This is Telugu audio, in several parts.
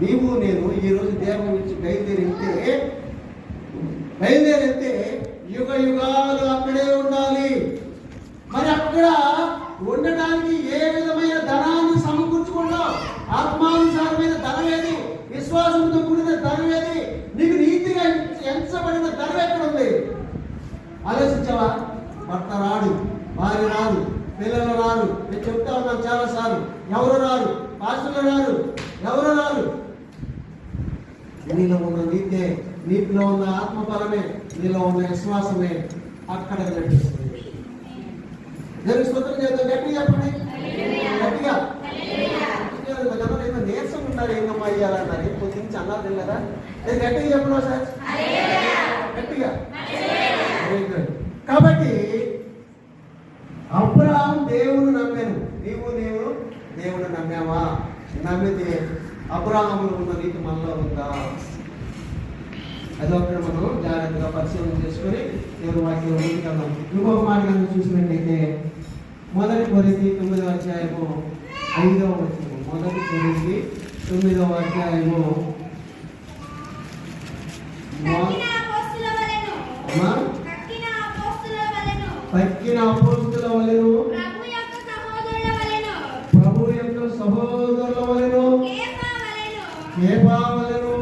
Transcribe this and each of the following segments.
నీవు నేను ఈరోజు దేవం నుంచి బయలుదేరితే యుగ యుగాలు అక్కడే ఉండాలి. మరి అక్కడ ఉండడానికి ఏ విధమైన ధనాన్ని సమకూర్చుకున్నావు? ఆత్మానుసారమైన ధనం ఏది? విశ్వాసంతో కూడిన ధనం ఏది? నీకు నీతిగా ఎంచబడిన ధనం ఎక్కడ ఉంది? ఆలోచించావా? భర్త రాడు, భార్య రాదు, పిల్లలు రారు. నేను చెప్తా ఉన్నాను చాలాసార్లు, ఎవరు రారు, పాస్టర్లు రారు, ఎవరు రారు. నీలో ఉన్న నీతే, నీటిలో ఉన్న ఆత్మఫలమే, నీలో ఉన్న విశ్వాసమే అక్కడ నటిస్తుంది. దేవుని స్తోత్రం చేద్దాం. గట్టిగా చెప్పండి, గట్టిగా. ఏదో నీరసం ఉంటారు, ఏంగమ్మా అయ్యాలన్నారు, కొద్ది నుంచి అన్నారు తిన్నారా? నేను గట్టిగా చెప్పను సార్, గట్టిగా. కాబట్టి అబ్రహాము దేవుని నమ్మాను. నీవు దేవుని నమ్మావా? నమ్మితే అబ్రహాములో ఉన్న నీతి మనలో ఉందా? అదొకటి మనం జాగ్రత్తగా పరిశీలన చేసుకుని దేవుని వాక్యం ముందుకెళ్దాం. ఇంకొక మాట కనుక చూసినట్టయితే 1 కొరింథీ 9వ అధ్యాయము 5వ వచనం. 1 కొరింథీ 9వ అధ్యాయము పక్కిన అపోస్తుల వలెను, ప్రభు యొక్క సహోదరుల వలెను, కేఫా వలెను,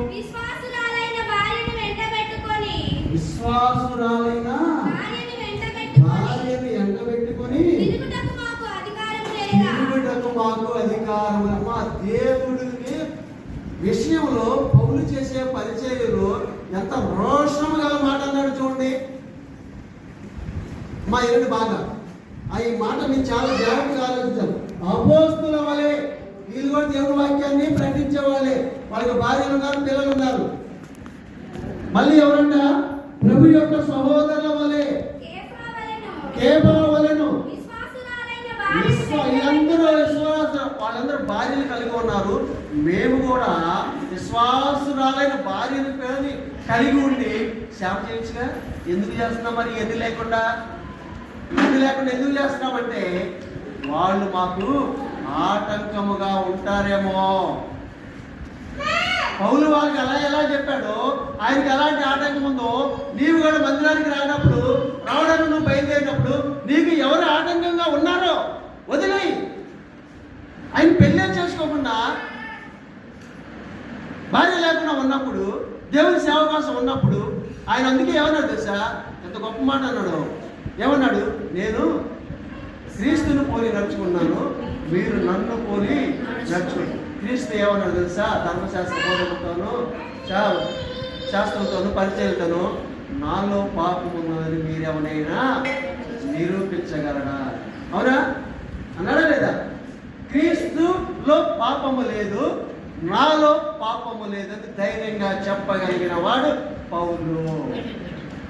విశ్వాసురాలైన భార్యను వెంటబెట్టుకొని తిరుగుటకు మాకు అధికారం. మా దేవుడిని విషయంలో పౌలు చేసే పరిచర్యలు ఎంత రోషం గల మాట అన్నాడు చూడండి. మా ఎరుడు బాగా ఈ మాట మీరు చాలా జాగ్రత్తగా ఆలోచించాలి. అపోస్తుల వలె వీళ్ళు కూడా దేవుడి వాక్యాన్ని ప్రకటించే వాళ్ళే. వాళ్ళకి భార్యలు ఉన్నారు, పిల్లలు ఉన్నారు. మళ్ళీ ఎవరంట? ప్రభు యొక్క సహోదరుల వలె, కేఫా వలెను, వాళ్ళందరూ భార్యలు కలిగి ఉన్నారు. మేము కూడా విశ్వాసురాలైన భార్యను కలిగి ఉండి సేవ చేయొచ్చుగా. ఎందుకు చేస్తున్నాం మరి? ఎన్ని లేకుండా ఎందుకు చేస్తున్నామంటే వాళ్ళు మాకు ఆటంకముగా ఉంటారేమో. పౌలు వాళ్ళకి ఎలా చెప్పాడో ఆయనకి ఎలాంటి ఆటంకం ఉందో, నీవు కూడా మందిరానికి రావడానికి నువ్వు బయలుదేరినప్పుడు నీకు ఎవరు ఆటంకంగా ఉన్నారో వదిలేయి. ఆయన పెళ్ళే చేసుకోకుండా భార్య లేకుండా ఉన్నప్పుడు, దేవుని సేవ కోసం ఉన్నప్పుడు ఆయన అందుకే ఏమన్నాడు తెలుసా? ఎంత గొప్ప మాట అన్నాడు. ఏమన్నాడు? నేను క్రీస్తుని పోలి నడుచుకున్నాను, మీరు నన్ను పోలి నడుచుకుంటారు. క్రీస్తు ఏమన్నాడు తెలుసా? ధర్మశాస్త్ర బోధకులతోనూ శాస్త్రంతోనూ పరిచయలతోనూ నాలో పాపం ఉన్నదని మీరేమనైనా నిరూపించగలరా? అవునా? అన్నాడా లేదా? క్రీస్తులో పాపము లేదు, నాలో పాపము లేదని ధైర్యంగా చెప్పగలిగిన వాడు పౌలు.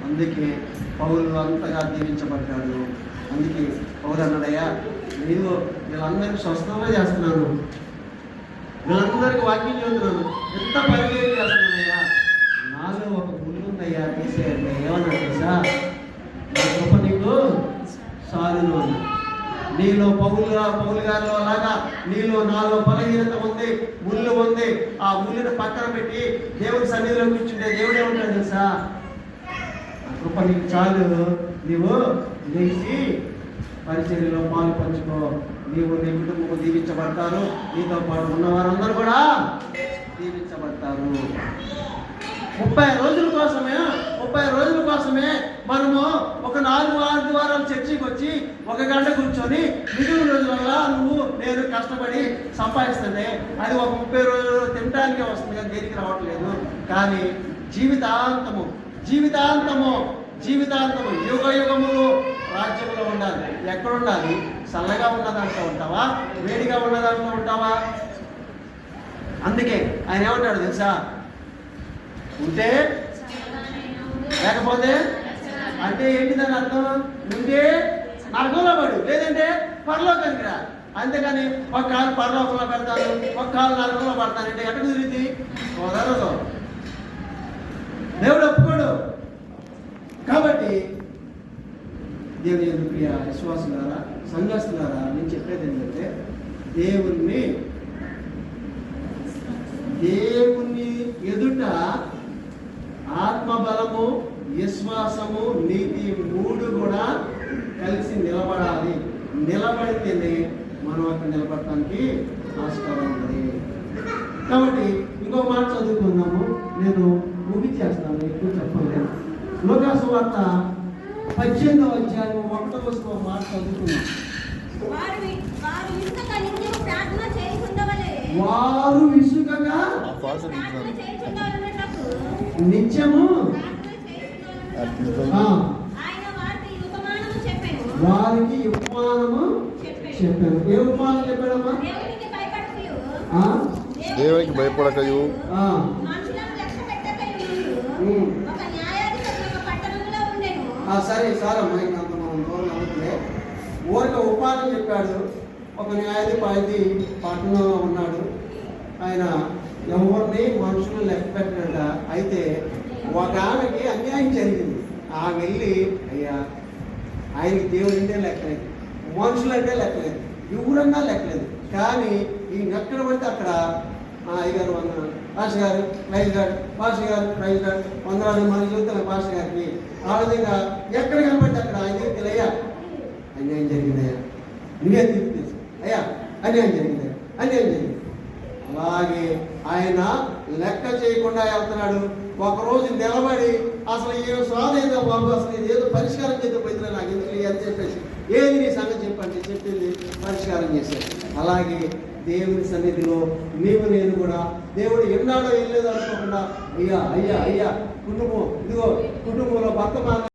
అందుకే పౌలు అంతగా దీవించబడ్డాడు. అందుకే పౌలు అన్నాడయ్యా, నేను వీళ్ళందరికీ స్వస్థంగా చేస్తున్నాను, వీళ్ళందరికీ వాక్యం చెబుతున్నాను, ఎంత పరిచయం చేస్తున్నానయ్యా, నాలో ఒక ముళ్ళు ఉందయ్యా, తీసేయండి. ఏమన్నా తెలుసా? నా కృప నీకు సాలును అన్నా. నీలో పౌలు గారిలో అలాగా నాలో బలహీనత ఉంది, ముళ్ళు ఉంది. ఆ ముళ్ళుని పక్కన పెట్టి దేవుడి సన్నిధిలో కూర్చుంటే దేవుడు ఏమంటాడు తెలుసా? కృప నీకు చాలు, నీవు లేచి పరిచర్యలో పాలు పంచుకో, నీవు నీ కుటుంబం దీవించబడతారు, నీతో పాటు ఉన్న వారందరూ కూడా దీవించబడతారు. 30 రోజుల కోసమే మనము ఒక 4 వారాలు చర్చికి వచ్చి 1 గంట కూర్చొని మిగిలిన రోజులల్లా నేను కష్టపడి సంపాదిస్తుంది. అది ఒక 30 రోజులు తినడానికే వస్తుంది, కానీ దేనికి రావట్లేదు. కానీ జీవితాంతము యుగ యుగములు రాజ్యంలో ఉండాలి. ఎక్కడ ఉండాలి? చల్లగా ఉన్న దాంట్లో ఉంటావా? వేడిగా ఉన్న దాంట్లో ఉంటావా? అందుకే ఆయన ఏమంటాడు తెలుసా? ఉంటే లేకపోతే అంటే ఏంటి దాని అర్థం? ఉంటే నరకంలో పడు, లేదంటే పరలోకానికి రా. అంతేకాని ఒక కాలు పరలోకంలో పెడతాను, ఒక కాలు నరకంలో పడతానంటే ఎక్కడ కుదిరింది? కుదరదు, దేవుడు ఒప్పుకోడు. కాబట్టి దేవుని యందు ప్రియ విశ్వాసులారా, సంఘస్థులారా, నేను చెప్పేది ఏంటంటే దేవుని ఎదుట ఆత్మబలము, విశ్వాసము, నీతి మూడు కూడా కలిసి నిలబడాలి. నిలబడితేనే మనం అక్కడ నిలబడటానికి ఆస్కారం ఉంది. కాబట్టి ఇంకో మాట చదువుకుందాము. నేను ముగించేస్తాను, ఎక్కువ చెప్పలేదు. లోకాసు వార్త 18వ అధ్యాయం 1వ వచనం మాట చదువుకున్నాం. వారు ఇసుకగా నిత్యము వారికి ఉపమానము చెప్పాను. ఏ ఉపమానం చెప్పాడమ్మా? దేవునికి భయపడకయు సరే సార్ అమ్మా, ఇంకంత మనం దూరం అవుతుంది. ఊరిక ఉపాధి చెప్పాడు. ఒక న్యాయాధిపతి పట్టణంలో ఉన్నాడు. ఆయన ఎవరిని మనుషులు లెక్క పెట్టినట. అయితే ఒక ఆమెకి అన్యాయం జరిగింది. ఆమె వెళ్ళి, అయ్యా ఆయనకి దేవుడు అంటే లెక్కలేదు, మనుషులంటే లెక్కలేదు, ఎవరన్నా లెక్కలేదు, కానీ ఈయన ఎక్కడ పడితే అక్కడ అయ్యగారు వందనాలు, పాస్టర్ గారు ప్రైజ్ గారు, పాస్టర్ గారు ప్రైజ్ గారు, వందనాలు మనం చూస్తాం పాస్టర్ గారికి. ఆ విధంగా ఎక్కడ కనబడితే అక్కడ ఆయన దగ్గరికి, అయ్యా అన్యాయం జరిగిందయ్యా, నువ్వే తీర్పు తీసు, అయ్యా అన్యాయం జరిగిందయ్యా, అన్యాయం జరిగింది. అలాగే ఆయన లెక్క చేయకుండా వెళ్తున్నాడు. ఒకరోజు నిలబడి అసలు ఏ స్వాదేదో బాబు, అసలు ఇది ఏదో పరిష్కారం చేద్దాం పోయితే నాకు ఎందుకు అని చెప్పేసి, ఏది నీ సంగతి చెప్పండి చెప్పింది, పరిష్కారం చేశాడు. అలాగే దేవుని సన్నిధిలో నీవు నేను కూడా దేవుడు ఎన్నాడో వెళ్ళలేదు అనుకోకుండా, అయ్యా అయ్యా అయ్యా కుటుంబం, ఇదిగో కుటుంబంలో భర్త